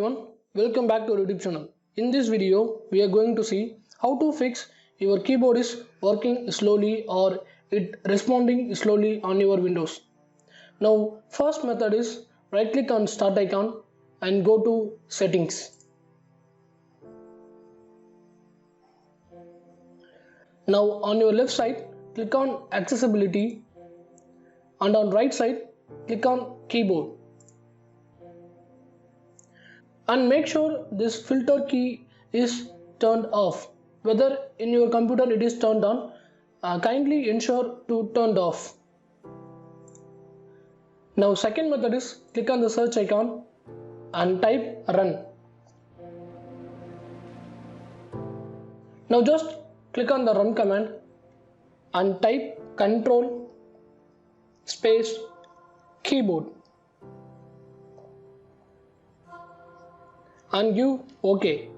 everyone, welcome back to our YouTube channel. In this video, we are going to see how to fix your keyboard is working slowly or it responding slowly on your Windows. Now, first method is right click on start icon and go to settings. Now on your left side, click on accessibility and on right side, click on keyboard. And make sure this filter key is turned off. Whether in your computer it is turned on, kindly ensure to turned off. Now second method is click on the search icon and type run. Now just click on the run command and type control space keyboard and give OK.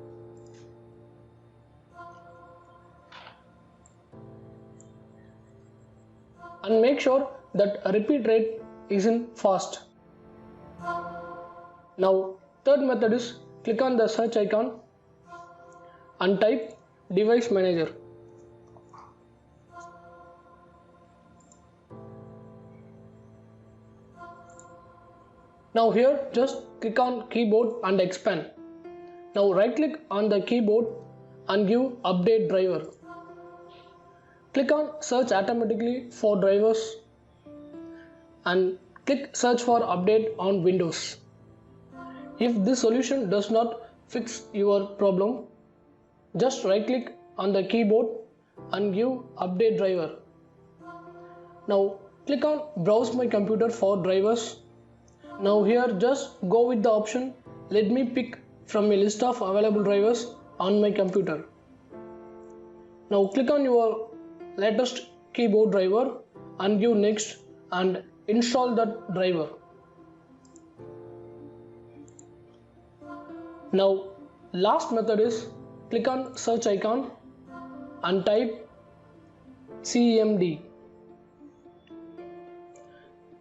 And make sure that repeat rate is in fast. Now third method is click on the search icon and type device manager. Now here just click on keyboard and expand. Now right click on the keyboard and give update driver. Click on search automatically for drivers and click search for update on Windows. If this solution does not fix your problem, just right click on the keyboard and give update driver. Now click on browse my computer for drivers. Now here just go with the option let me pick from a list of available drivers on my computer. Now click on your latest keyboard driver and give next and install that driver. Now last method is click on search icon and type cmd.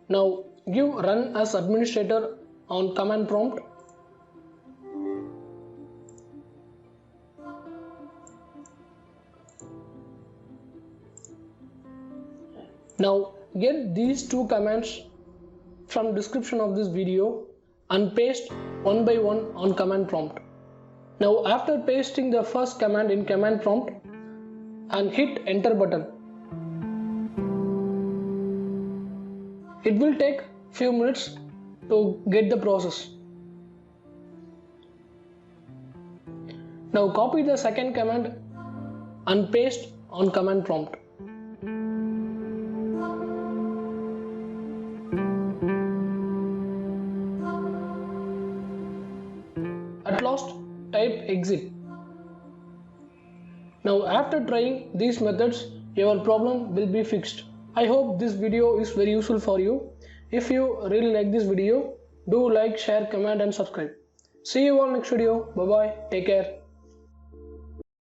Now give run as administrator on command prompt. Now get these two commands from description of this video and paste one by one on command prompt. Now after pasting the first command in command prompt and hit enter button, it will take few minutes to get the process. Now copy the second command and paste on command prompt. At last type exit. Now after trying these methods, your problem will be fixed. I hope this video is very useful for you. If you really like this video, do like, share, comment and subscribe. See you all next video. Bye bye. Take care.